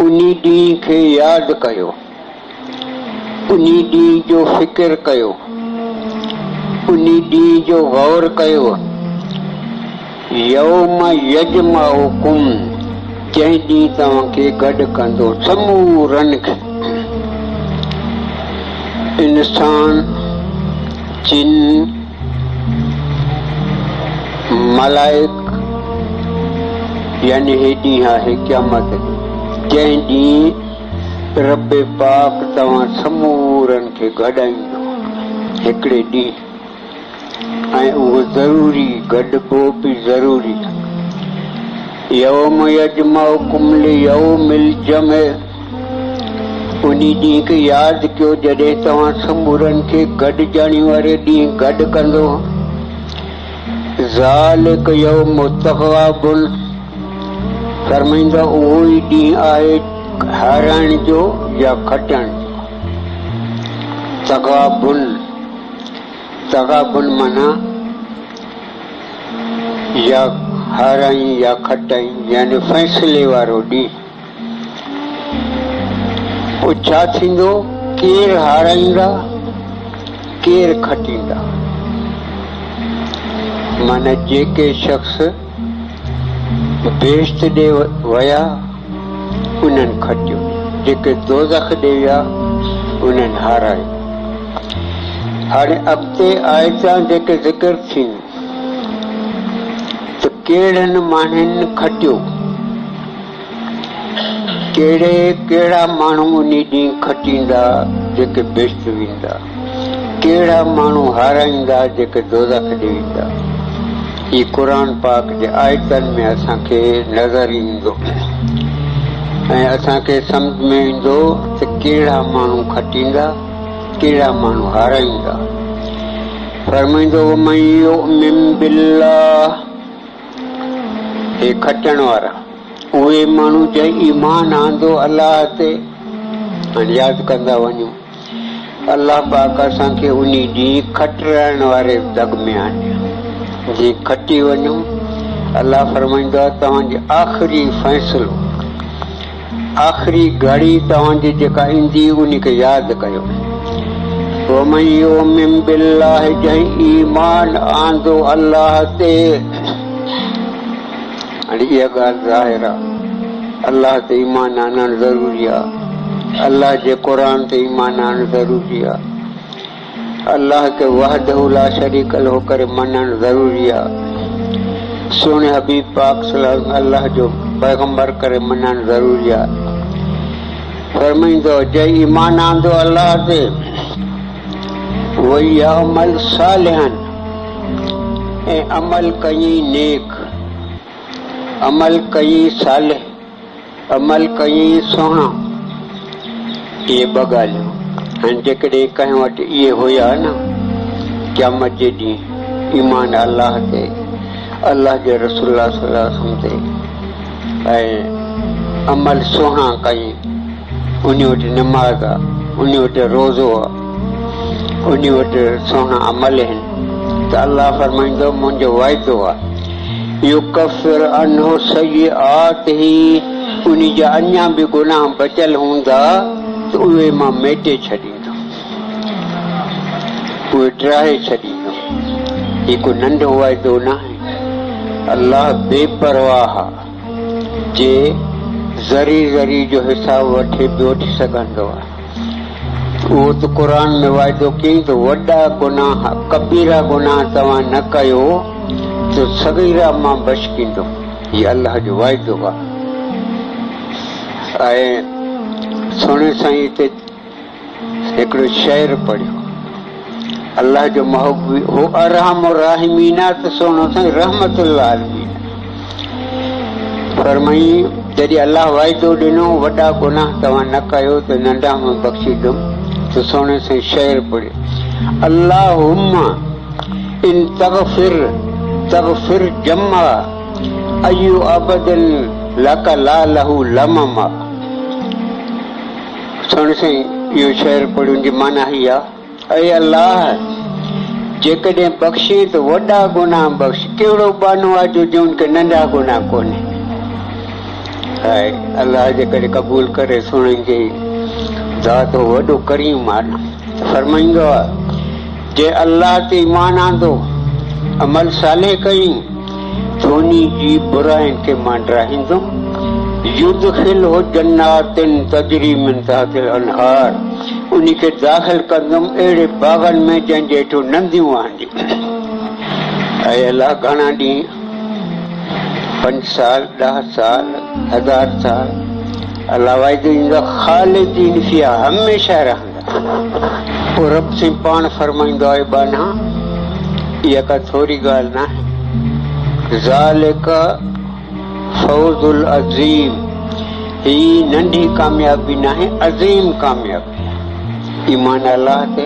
उन्हीं ॾींहं खे यादि कयो, उन्हीं ॾींहं जो फ़िक्र कयो, उन्हीं ॾींहं जो गौर कयो। यौम यजमाउकुम, जंहिं ॾींहुं तव्हांखे गॾु कंदो समूरनि खे, इंसान, जिन, मलाइक, यानी हे ॾींहुं आहे क़यामत जो, जंहिं ॾींहुं रब पाक तव्हां समूरनि खे गॾाईंदो हिकिड़े ॾींहुं, ऐं उहो ज़रूरी गॾिबो बि ज़रूरी। यौम यजमाउकुम लियौमिल जम, उन्हीं ॾींहं खे यादि कयो जॾहिं तव्हां समूरनि खे गॾिजाणी वारे ॾींहुं गॾु कंदो। ज़ालिक यौम तग़ाबुन, फरमाईंदा उहो ई ॾींहुं आहे हाराइण जो या खटण जो। तग़ाबुन, तग़ाबुन माना या हाराई या खटाई, यानी फ़ैसिले वारो ॾींहुं। पोइ छा थींदो? केरु हाराईंदा, केरु खटींदा। माना जेके शख़्स बेश्त ॾे विया उन्हनि खटियो, जेके दोज़ख ॾे विया उन्हनि हारायो। हाणे अॻिते आयतां जेके ज़िक्र थींदियूं त कहिड़नि माण्हुनि खटियो, कहिड़ा माण्हू उन ॾींहुं खटींदा जेके बेश्त वेंदा, कहिड़ा माण्हू हाराईंदा जेके दोज़ख ॾे वेंदा। ही क़ुरान पाक जे आयतनि में असांखे नज़र ईंदो ऐं असांखे सम्झ में ईंदो त कहिड़ा माण्हू खटींदा, कहिड़ा माण्हू हाराईंदा। फरमाईंदो वमन युमिन बिल्लाह, हे खटण वारा उहे माण्हू जंहिं ईमान आंदो अलाह ते। हाणे यादि कंदा वञूं, अलाह पाक असांखे उन ॾींहुं खटराइण वारे दग में आणे, जी खटी वञूं। अलाह फरमाईंदो आहे तव्हांजी आख़िरी फ़ैसिलो, आख़िरी घड़ी तव्हांजी जेका ईंदी उन खे यादि कयो। वमन युमिन बिल्लाह, जंहिं ईमान आंदो अलाह ते। हाणे इहा ॻाल्हि ज़ाहिर आहे, अलाह ते ईमान आणणु ज़रूरी आहे, अलाह जे क़ुरान ते ईमान आणणु ज़रूरी आहे, अल्लाह के वहदहु ला शरीक लहू करे मञणु ज़रूरी आहे, सुहिणे हबीब पाक सल्लल्लाहु अलैहि वसल्लम अल्लाह जो पैगंबर करे मञणु ज़रूरी आहे। फरमाईंदो जंहिं ईमान आंदो अल्लाह ते, वही अमल सालिहन, ऐं अमल कई नेक, अमल कई सालिह, अमल कई सुहिणा। इहे ॿ ॻाल्हियूं। हाणे जेकॾहिं कंहिं वटि इहे हुया न क़यामत जे ॾींहुं, ईमान अलाह ते, अलाह जे रसूल सल्लल्लाहु अलैहि वसल्लम ते, ऐं अमल सुहिणा कई, उन वटि नमाज़ आहे, उन वटि रोज़ो आहे, उन वटि सुहिणा अमल आहिनि, त अलाह फरमाईंदो मुंहिंजो वाइदो आहे युकफ़िर अन्हु सय्यआतिही, उन जा अञा बि गुनाह बचियल हूंदा त उहे मां मेटे छॾींदो, उहे ड्राहे छॾींदो। ही को नंढो वाइदो न आहे। अल्लाह बेपरवाह जे ज़री ज़री जो हिसाब वठे बि वठी सघंदो आहे। उहो त क़ुरान में वाइदो कयईं त वॾा गुनाह, कबीरा गुनाह तव्हां न कयो त सगीरा मां बचकींदो। हीउ अल्लाह जो वाइदो आहे। ऐं सुहिणे साईं हिते हिकिड़ो शेर पढ़ियो, अल्लाह जो महबूब हो अरहम राहिमीन आहे, त सुहिणो साईं रहमतुल आलमीन फरमाई जॾहिं अल्लाह वाइदो ॾिनो वॾा गुनाह तव्हां न कयो त नंढा मां बख़्शींदुमि, त सुहिणे साईं शेर पढ़ियो, अल्लाहुम्मा इन तग़फिर जम्मा अय्यु अबदिन लक ला लहू लममा। सुहिणे साईं इहो शेर पढ़ियो जी माना ही आहे, ऐं अल्लाह जेकॾहिं बख़्शे त वॾा गुनाह बख़्श, कहिड़ो बानो आहे जो उनखे नंढा गुनाह कोन्हे। हाय अल्लाह जे करे कबूल करे सुनेंगे दातो वडो करीम माना फरमाइंदो आहे जे अल्लाह ते ईमान आंदो अमल साले कई धोनी जी बुराइन के मां डराईंदुमि युदखिल हो जन्नातिन तजरी मिन तहतिल अनहार उन्ही के दाखिल कंदुमि अहिड़े बागन में जंहिंजे हेठो नंदियूं आहिनि। ऐं अल्लाह घणा ॾींहं 5 साल 10 साल 1000 साल अल्लाह वाइदो ईंदो ख़ालिदीन फिहा हमेशह रहंदा। पोइ रब से पाण फरमाईंदो आहे बाना इहा का थोरी ॻाल्हि न आहे ज़ालिक फौज़ुल अज़ीम ही नंढी कामयाबी न आहे अज़ीम कामयाबी ईमान अल्लाह ते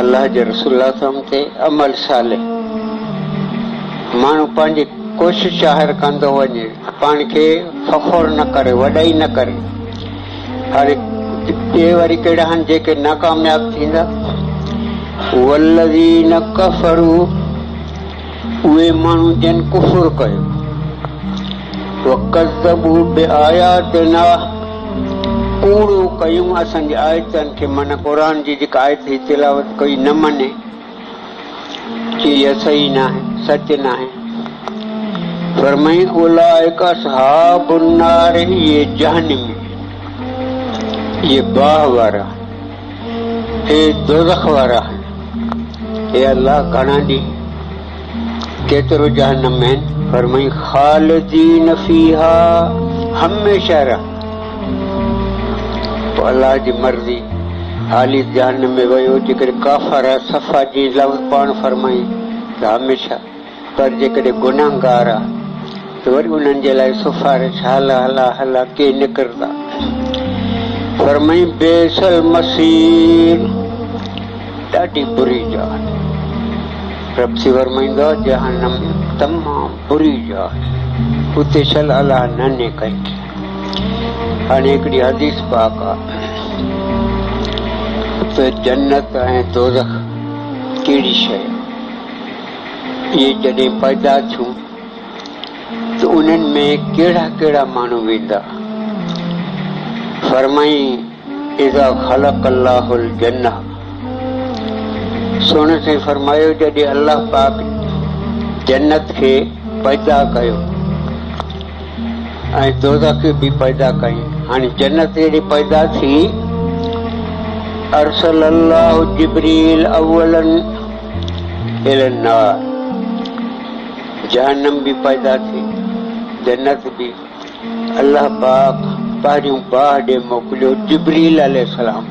अल्लाह जे रसूल ते अमल साले माण्हू पंहिंजी कोशिश ज़ाहिर कंदो वञे पाण खे फ़ख़ुर न करे वॾाई न करे। हाणे ॿिए वरी कहिड़ा आहिनि जेके नाकामयाब थींदा वल्लज़ीन कफ़रू उहे माण्हू जिन कुफ़ुर कयो वकज़्ज़बू बिआयातिना कूड़ो कयूं असांजी आयतनि खे माना क़ुर जी जेका आयत जी तिलावत कई न मञे कि इहा सही न आहे सच न आहे। फरमाई उलाइका असहाबुन नार ये जहन्नम ये बाह वारा हे दोज़ख वारा हे अल्लाह घणा ॾींहं केतिरो जहन्नम में फरमाई खालिदीन फीहा हमेशह रह। तो अल्लाह जी मर्ज़ी हाली जहन्नम में वियो जेकॾहिं काफ़र सफ़ा जी लफ़्ज़ पाण फरमाई त हमेशह पर जेकॾहिं गुनाहगार आहे त वरी उन्हनि जे लाइ सिफारिश हला हला हला के निकिरंदा। फरमाई बेसल मसीर ॾाढी बुरी जाइ रब सी फरमाईंदो जहन्नम तमामु बुरी जाइ उते छल अलाह न ने कंहिंखे। हाणे हिकिड़ी हदीस पाक आहे त जन्नत ऐं दोज़ख कहिड़ी शइ इहे जॾहिं पैदा थियूं त उन्हनि में कहिड़ा कहिड़ा माण्हू वेंदा। फरमाई इज़ा ख़लक़ अल्लाहुल जन्नह सोने से फरमायो जॾहिं अल्लाह पाक जन्नत खे पैदा कयो ऐं दोज़ख बि पैदा कई। हाणे जन्नत जॾहिं पैदा थी अरसल अल्लाहु जिब्रील अव्वलन इलन नार जहन्नम भी पैदा थी जन्नत भी अल्लाह पाक पहिरियों बाह ॾे मोकिलियो जिब्रील अलैहिस्सलाम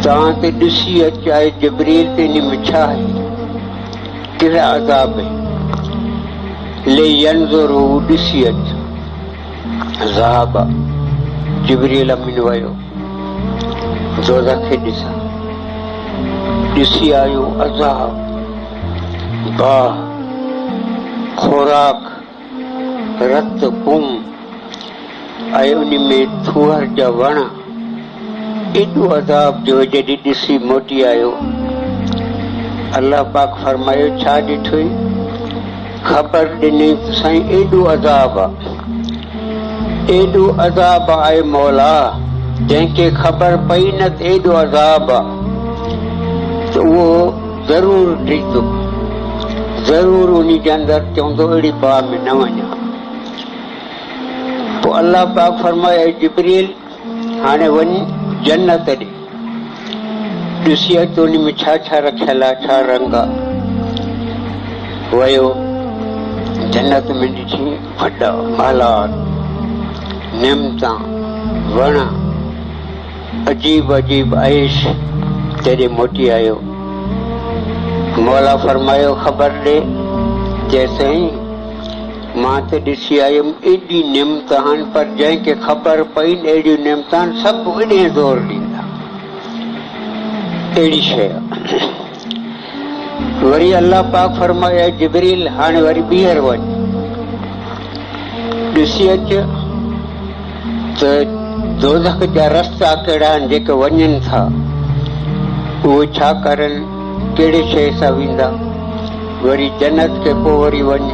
तव्हां ते ॾिसी अच आहे जिब्रील ते इन में छा आहे कहिड़ा अज़ाब आहिनि ले यंज़ुरू ॾिसी अच ज़हाबा जिब्रील अमीन वियो दोज़ख खे ॾिसी आयो अज़ाब बाह खोराक रत पुम ऐं उन में थूहर जा वण एॾो अज़ाब जो जॾहिं ॾिसी मोटी आयो अल्लाह पाक फरमायो छा ॾिठो ख़बर ॾिनई त साईं एॾो अज़ाब आहे मौला जंहिंखे ख़बर पई न त एॾो अज़ाब आहे त उहो ज़रूर ॾिसंदो ज़रूर उन जे अंदरि चवंदो अहिड़ी बाह में न वञा। पोइ अल्लाह पाक फरमायो जिब्रील हाणे वञ जन्नत ॾे ॾिसी अच उन में छा छा रखियल आहे छा रंग आहे। वियो जन्नत में ॾिठी वॾा महलात नेमतां वण अजीब अजीब ऐश तेरे मोटी आयो मौला फरमायो ख़बर ॾे जैसे मां त ॾिसी आयुमि एॾी नेमत आहिनि पर जंहिंखे ख़बर पई अहिड़ियूं नेमत आहिनि सभु एॾे ज़ोर ॾींदा अहिड़ी शइ। वरी अल्लाह पाक फरमायो जिब्रील हाणे वरी ॿीहर वञ ॾिसी अच त दोज़ख जा रस्ता कहिड़ा आहिनि जेके वञनि था उहे छा करनि कहिड़े शइ सां वेंदा। वरी जन्नत खे पोइ वरी वञ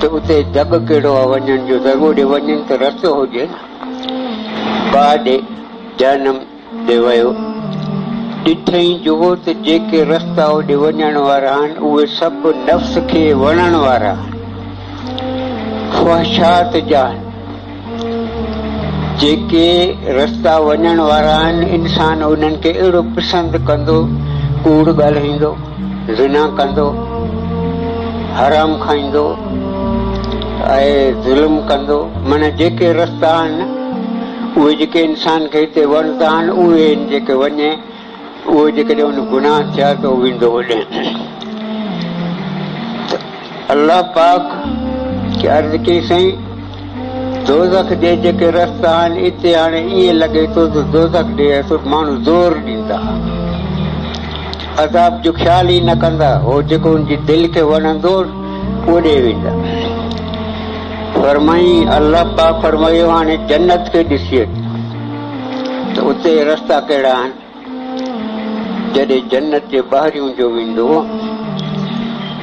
त उते जग कहिड़ो आहे वञण जो, ज़रूरु वञनि त रस्तो हुजे न। ॿाॾे जनम ॾे वियो, ॾिठई जो त जेके रस्ता होॾे वञण वारा आहिनि उहे सभु नफ़्स खे वणण वारा आहिनि, ख़्वाहिशात जा आहिनि। जेके रस्ता वञण वारा आहिनि इंसान उन्हनि खे अहिड़ो पसंदि कंदो, कूड़ ॻाल्हाईंदो, ज़िना कंदो, हराम खाईंदो ऐं ज़ुल्म कंदो। माना जेके रस्ता आहिनि उहे जेके इंसान खे हिते वणंदा आहिनि उहे आहिनि जेके वञे, उहे जेकॾहिं उन गुनाह थिया त उहो वेंदो होॾे। अल्लाह पाक खे अर्ज़ु कई साईं दोज़ख जे जेके रस्ता आहिनि हिते हाणे ईअं लॻे थो त दोज़ख ॾे त माण्हू ज़ोर ॾींदा, अज़ाब जो ख़्याल ई न कंदा, हो जेको उनजी दिलि खे वणंदो ओॾे वेंदा। फरमाई अल्लाह पाक फरमायो हाणे जन्नत खे ॾिसी अच त उते रस्ता कहिड़ा आहिनि। जॾहिं जन्नत जे ॿाहिरियों जो वेंदो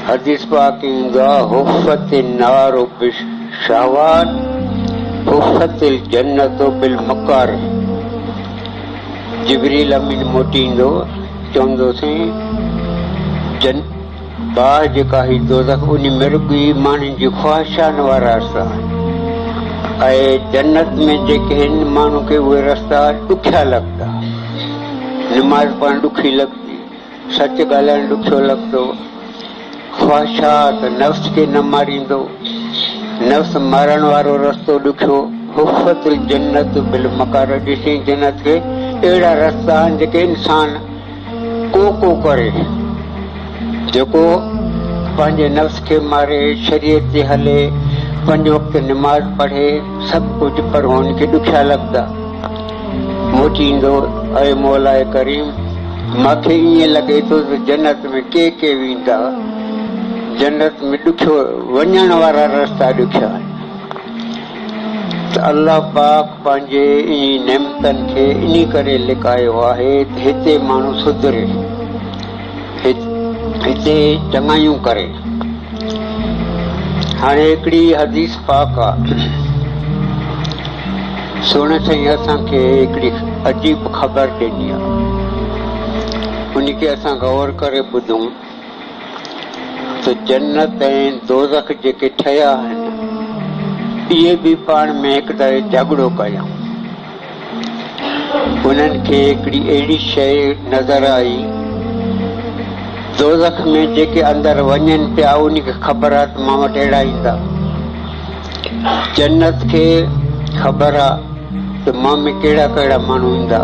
हदीस पाक ईंदो आहे हुफ़त नारो बिशहवात हुफ़तिल जन्नतो बिल मकार। जिब्रील अमीन मोटी ईंदो चवंदो साईं बाह जेका ही दोज़ख उन में रुॻी माण्हुनि जी ख़्वाहिशान वारा रस्ता ऐं जन्नत में जेके आहिनि माण्हू खे उहे रस्ता ॾुखिया लॻंदा। निमाज़ पढ़णु ॾुखी लॻंदी, सच ॻाल्हाइणु ॾुखियो लॻंदो, ख़्वाहिशात नफ़्स खे न मारींदो, नफ़्स मारण वारो रस्तो ॾुखियो। हुफ़त जन्नत बिल मकार ॾिसी जन्नत खे अहिड़ा रस्ता आहिनि जेके इंसान को करे, जेको पंहिंजे नफ़्स खे मारे, शरीयत ते हले, 5 वक़्त निमाज़ पढ़े, सभु कुझु, पर हुनखे ॾुखिया लॻंदा। मोटी ईंदो ऐं मौलाए करीम मूंखे ईअं लॻे थो त जन्नत में के वेंदा, जन्नत में ॾुखियो वञण वारा रस्ता ॾुखिया आहिनि। त अल्लाह पाक पंहिंजे इन नेमतनि खे इन करे लिकायो आहे त हिते माण्हू सुधरे, हिते चङायूं करे। हाणे हिकिड़ी हदीस पाक आहे, सोन साईं असांखे हिकिड़ी अजीब ख़बर ॾिनी आहे, उनखे असां गौर करे ॿुधूं त जन्नत ऐं दोज़ख जेके ठहिया आहिनि इहे बि पाण में हिकु तरह झगड़ो कयूं। उन्हनि खे हिकिड़ी अहिड़ी शइ नज़र आई, दोज़ख में जेके अंदरि वञनि पिया उनखे ख़बर आहे त मां वटि अहिड़ा ईंदा। जन्नत खे ख़बर आहे त मां में कहिड़ा कहिड़ा माण्हू ईंदा।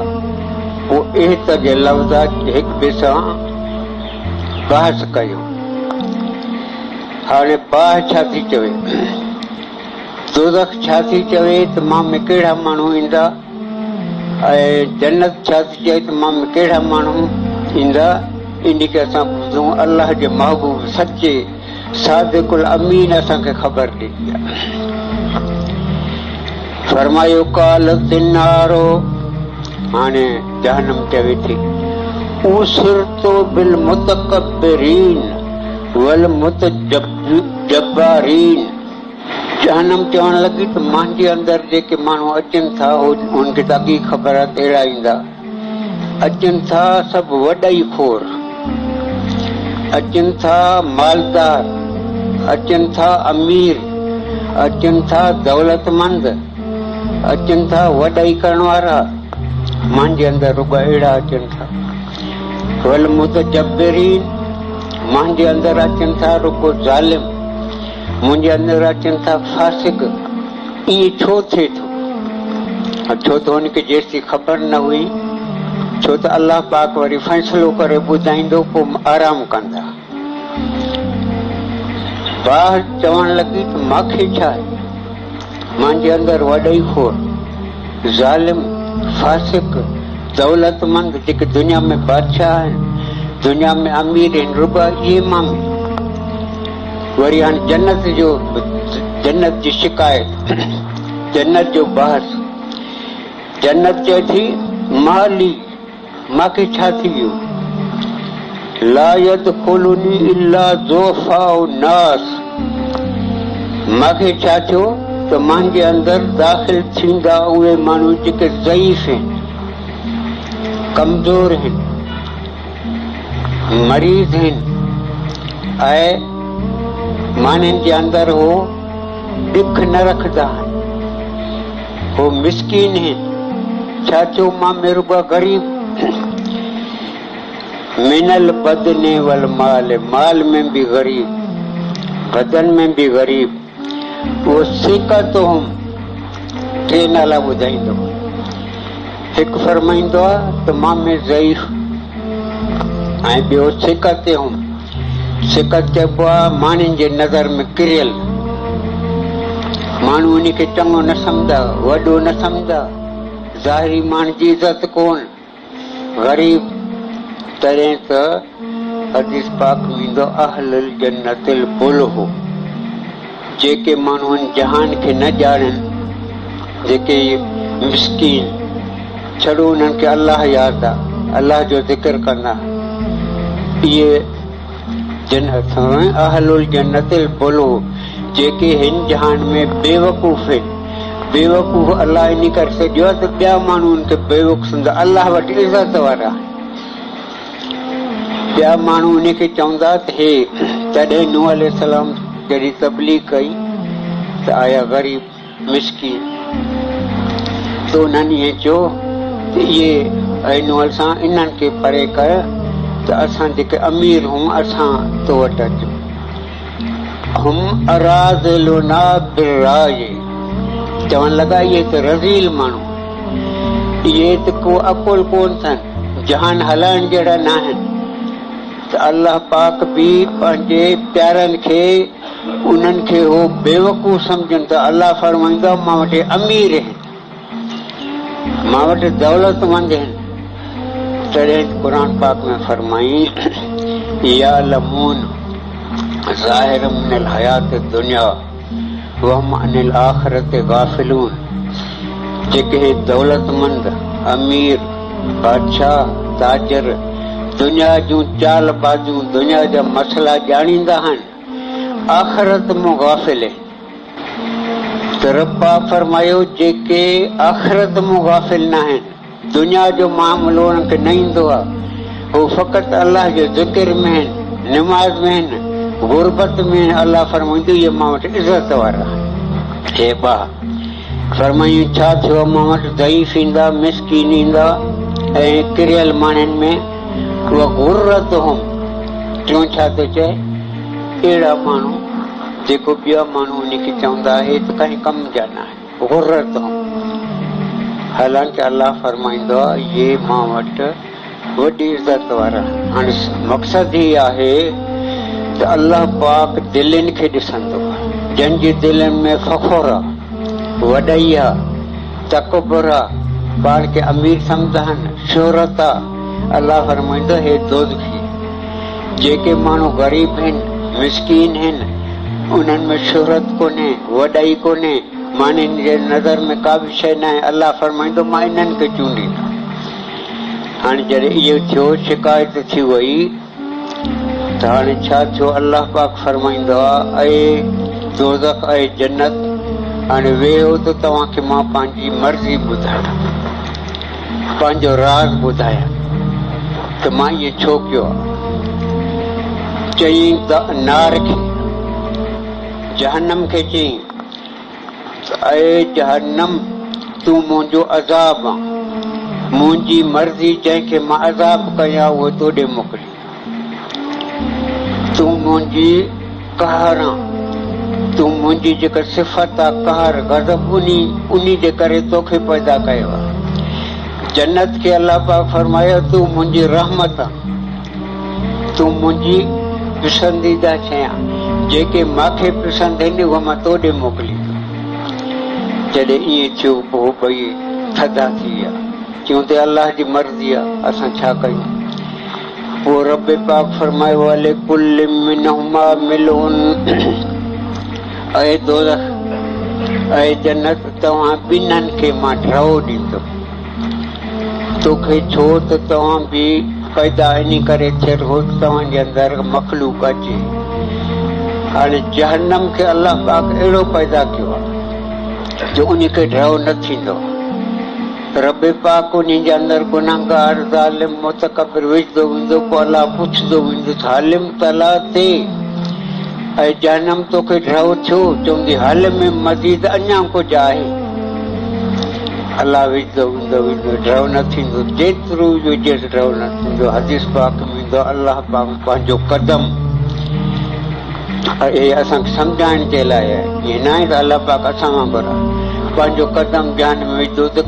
पोइ इहे त जे लफ़्ज़ हिक ॿिए सां बहस कयूं। हाणे बाह छा थी चवे, दोज़ख छा थी चवे त मां में कहिड़ा माण्हू ईंदा, ऐं जन्नत छा थी चवे त मां में कहिड़ा माण्हू ईंदा। इनखे असां ॿुधूं। अल्लाह जे महबूब सचे सादिकुल अमीन असांखे ख़बर ॾिनी आहे। फरमायो काल तिनारो, हाणे जहन्नम चवे थी उसरतो बिल मुतकब्बिरीन वल मुतजब्बारीन। जहन्नम चवण लॻी त मुंहिंजे अंदरि जेके माण्हू अचनि था उनखे त अॻी ख़बर आहे त अहिड़ा ईंदा। अचनि था सभु वॾा ई खोर, अचनि था मालदार, अचनि था अमीर, अचनि था दौलतमंद, अचनि था वॾा ई करण वारा। मुंहिंजे अंदरि रुॻा अहिड़ा अचनि था। वल मुतजब्बिरीन, मुंहिंजे अंदरि अचनि था रुॻो ज़ालिम, मुंहिंजे अंदरि अचनि था फासिक। ईअं छो थिए थो? छो त हुनखे जेसी ख़बर न हुई, छो त अल्लाह पाक वरी फ़ैसिलो करे ॿुधाईंदो, पोइ आराम कंदा। बाहि चवण लॻी त मूंखे छा आहे, मुंहिंजे अंदरि वॾा ई खोर, ज़ालिम, फासिक, दौलतमंद, जेके दुनिया में बादशाह आहिनि, दुनिया में अमीर आहिनि, रुॻा इहे मां में। वरी हाणे जन्नत जी शिकायत, जन्नत जो बहस। जन्नत चए थी माली, मूंखे छा थी वियो, ला यदखुलुनी इल्ला ज़ुअफ़ाउ नास, मूंखे छा थियो त मुंहिंजे अंदरि दाख़िल थींदा उहे माण्हू जेके ज़ईफ़ आहिनि, कमज़ोर आहिनि, मरीज़ आहिनि, ऐं माननि जे अंदरि हो ॾिख न रखंदा आहिनि, हो मिसकीन आहिनि। छा थियो? मां मेरुबा गरीब मिनल बदने वल माल, माल में भी गरीब, बदन में भी गरीब। वो सिकतो हम टे नाला ॿुधाईंदो। हिकु फरमाईंदो आहे त मां में ज़ईफ़, ऐं ॿियो सिकत हम। सिकत चइबो आहे माण्हुनि जे नज़र में किरियल, माण्हू उन खे चङो न सम्झंदा, वॾो न सम्झंदा, ज़ाहिरी माण्हू जी इज़त कोन, गरीब। तॾहिं त हदीस पाक में ईंदो अहलुल जन्नतिल बुलहु, जेके माण्हू जहान खे न ॼाणनि, जेके मिसकीन, छड़ो उन्हनि खे अलाह यादि आहे, अलाह जो ज़िक्र कंदा, इहे जन्नत अहलुल जन्नतिल बुलहु, जेके हिन जहान में बेवकूफ़ आहिनि। बेवकूफ़ अलाह इन करे सॼो आहे त ॿिया माण्हू उनखे बेवकूफ़ सम्झंदा, अलाह वटि इज़त वारा। ॿिया माण्हू उनखे चवंदा त हे। तॾहिं नूह अलैहिस्सलाम जॾहिं तबलीग कई त आया गरीब मिसकीन, त उन्हनि इएं चयो त इहे नूह सां इन्हनि खे परे कर, त असां जेके अमीर हूं असां तो वटि अचूं। हम अराज़िलुना बिर्राज, चवण लॻा इहे त रज़ील माण्हू, इहे त को अकुल कोन अथनि, जहान हलाइण जहिड़ा न आहिनि। त अल्लाह पाक बि पंहिंजे प्यारनि खे उन्हनि खे हो बेवकूफ़ सम्झनि त अल्लाह फरमाईंदो मां वटि अमीर आहिनि, मां वटि दौलतमंद आहिनि। तॾहिं क़ुर पाक में फरमाई यालमून ज़ाहिर मिनल हयात दुनिया वहम अनिल आखिरत गाफिलून, जेके दौलतमंद, अमीर, बादशाह, ताजर दुनिया जूं चाल बाजू, दुनिया जा मसला ॼाणींदा आहिनि, आख़िरत मूं गाफ़िल आहिनि। त रब फरमायो जेके आख़िरत मूं गाफ़िल न आहिनि, दुनिया जो मामलो उन्हनि खे न ईंदो आहे, हू फ़क़ति अलाह जो ज़िक्र में आहिनि, निमाज़ में आहिनि, गुरबत में। अलाह फरमाईंदो इहे मां वटि इज़त वारा। हे ॿा फरमायूं छा थियो? मां वटि ज़ईफ़ ईंदा, मिसकीन ईंदा, ऐं किरियल माण्हुनि में उहा गुरत हुम। टियों छा थो चए? अहिड़ा माण्हू जेको ॿिया माण्हू उनखे चवंदा हे त कंहिं कम जा न आहिनि, गुरत हुम। हालांकि अलाह फरमाईंदो आहे इहे मां वटि वॾी इज़त वारा। हाणे मक़सदु ई आहे त अलाह पाक दिलनि खे ॾिसंदो आहे, जंहिंजी दिलनि में फ़ख़ुर आहे, वॾाई आहे, तकबर आहे, पाण खे अमीर सम्झंदा आहिनि, शोहरत आहे। अलाह फरमाईंदो हे दोज़खी, जेके माण्हू ग़रीब आहिनि, मिसकीन आहिनि, उन्हनि में शोहरत कोन्हे, वॾाई कोन्हे, माण्हुनि जे नज़र में का बि शइ न आहे, अलाह फरमाईंदो मां इन्हनि खे चूंडींदो। हाणे जॾहिं इहो थियो, शिकायत थी वई, त हाणे छा थियो? अलाह पाक फरमाईंदो आहे ऐं दोज़ख ऐं जन्नत, हाणे वेहो त तव्हांखे मां पंहिंजी मर्ज़ी ॿुधायां, पंहिंजो राज़ ॿुधायां त मां इहो छो कयो आहे। चयईं त नार खे, जहन्नम खे चयईं ऐं जहन्नम तूं मुंहिंजो अज़ाब आहे, मुंहिंजी मर्ज़ी जंहिंखे मां अज़ाब कयां उहो तोॾे मोकिली, तूं मुंहिंजी कहर आहे, तूं मुंहिंजी जेका सिफ़त आहे कहर गज़ब, उन्ही जे करे तोखे पैदा कयो आहे। जन्नत खे अलाह पाक फरमायो तूं मुंहिंजी रहमत आहे, तूं मुंहिंजी पसंदीदा शइ आहे, जेके मूंखे पसंद आहिनि उहा मां तोॾे मोकिली। जॾहिं ईअं थियो पोइ भई थधा थी विया, क्यों त अलाह जी मर्ज़ी आहे, असां छा कयूं। पोइ रब पाक फरमायो अले कुल मिनहुमा मिलउन, ऐं दोज़ख ऐं जन्नत तव्हां ॿिन्हनि खे मां ड्राओ ॾींदुमि। तोखे छो त तव्हां बि पैदा इन करे थिए हो तव्हांजे अंदरि मखलूक अचे, हाणे जहन्नम खे अल्लाह पाक अहिड़ो पैदा कयो आहे जो उन खे ड्रव न थींदो। रब पाक उन जे अंदरि गुनाहगार ज़ालिम मुतकबिर विझंदो वेंदो, पोइ अल्लाह पुछंदो वेंदो हालिम तला ते ऐं जहन्नम तोखे ड्रव थियो? चवंदी हाल में मज़ीद अञा कुझु आहे। अल्लाह विझंदो वेंदो ड्रव न थींदो, जेतिरो विझे ड्रव न थींदो। हदीस पाक में ईंदो अल्लाह पाक पंहिंजो कदम असांखे सम्झाइण जे लाइ आहे, ईअं न आहे त अल्लाह पाक असां वांगुरु आहे। पंहिंजो कदम जहन में विझंदो त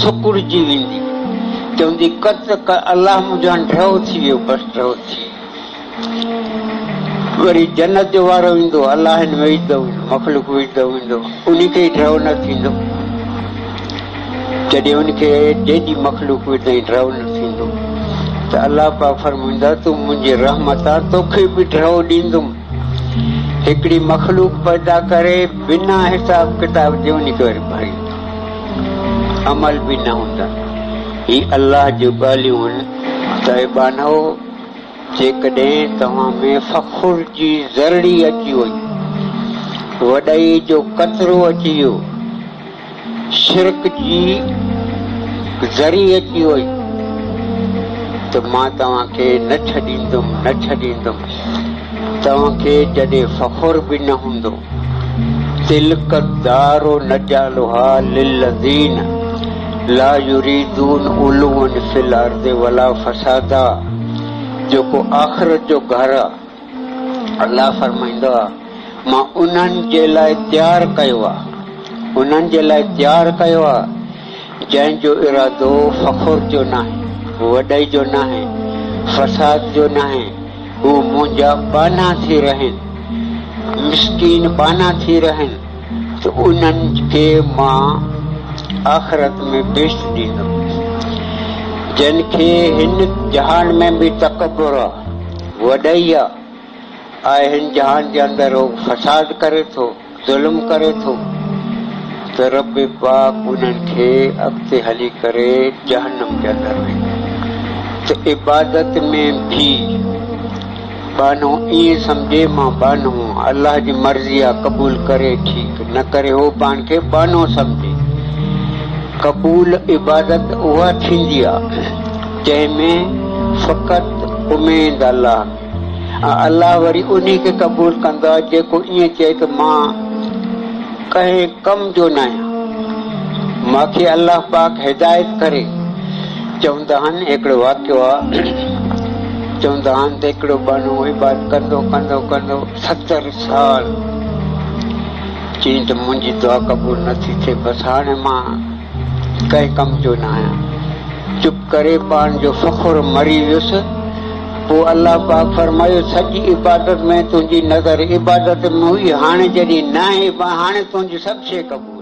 सुकुड़जी वेंदी, चवंदी कत अल्लाह मुंहिंजो हाणे ड्रव थी वियो, बसि ड्रव थी। वरी जन्नत जो वारो ईंदो, अल्लाह हिन में विझंदो वेंदो, मख़लूक विझंदो वेंदो, उन खे ई ड्रव न थींदो। जॾहिं उनखे जेॾी मख़लूक विझंदई ड्रव न थींदो त अल्लाह पाक फरमाईंदा तूं मुंहिंजी रहमत आहे, तोखे बि ड्रव ॾींदुमि। हिकिड़ी मख़लूक पैदा करे बिना हिसाब किताब जे उनखे वरी भरी अमल बि न हूंदा। ही अल्लाह जूं ॻाल्हियूं आहिनि। त बानो जेकॾहिं तव्हां में फ़ख़ुर जी ज़रड़ी अची वई, वॾाई जो कतरो अची वियो, शिरक जी ज़री अची वई, त मां तव्हांखे न छॾींदुमि। तव्हांखे जॾहिं फ़ख़ुर बि न हूंदो, तिल्क दारो नजालुहा लिल्लज़ीन ला युरीदून उलुवन फिल अर्ज़ि वला फसादा। जेको आख़िरत जो घर आहे, अल्लाह फरमाईंदो आहे मां उन्हनि जे लाइ तयारु कयो आहे, जंहिंजो इरादो फ़ख़ुर जो न आहे, वॾाई जो न आहे, फसाद जो न आहे। हू मुंहिंजा बाना थी रहनि, मिस्कीन बाना थी रहनि, त उन्हनि खे मां आख़िरत में बेश्त ॾींदुमि। जिन खे हिन जहान में बि तकबुर आहे, वॾाई आहे, हिन जहान जे अंदरि हो फसाद करे थो, ज़ुल्म करे थो, त रब पाक उन्हनि खे अॻिते हली करे जहन्नम जे अंदरि वेंदो। त इबादत में भी बानो ईअं सम्झे मां बानो अल्लाह जी मर्ज़ी आहे, क़बूल करे ठीकु, न करे हो पाण खे बानो सम्झे। क़बूल इबादत उहा थींदी आहे जंहिंमें फ़क़त उमेद अल्लाह वरी उन खे क़बूल कंदो आहे जेको ईअं चए त मां कंहिं कम जो न आहियां, मूंखे अल्लाह पाक हिदायत करे। चवंदा आहिनि हिकिड़ो वाक़ियो आहे, चवंदा आहिनि त हिकिड़ो बानो इबादत कंदो 70 साल चई त मुंहिंजी दुआ क़बूल नथी थिए, बसि हाणे मां कंहिं कम जो न आहियां। चुप करे पाण जो फ़ख़ुर मरी वियुसि। पोइ अल्लाह पाक फरमायो सॼी इबादत में तुंहिंजी नज़र इबादत में हुई, हाणे जॾहिं न आहे हाणे तुंहिंजी सभु शइ क़बूल।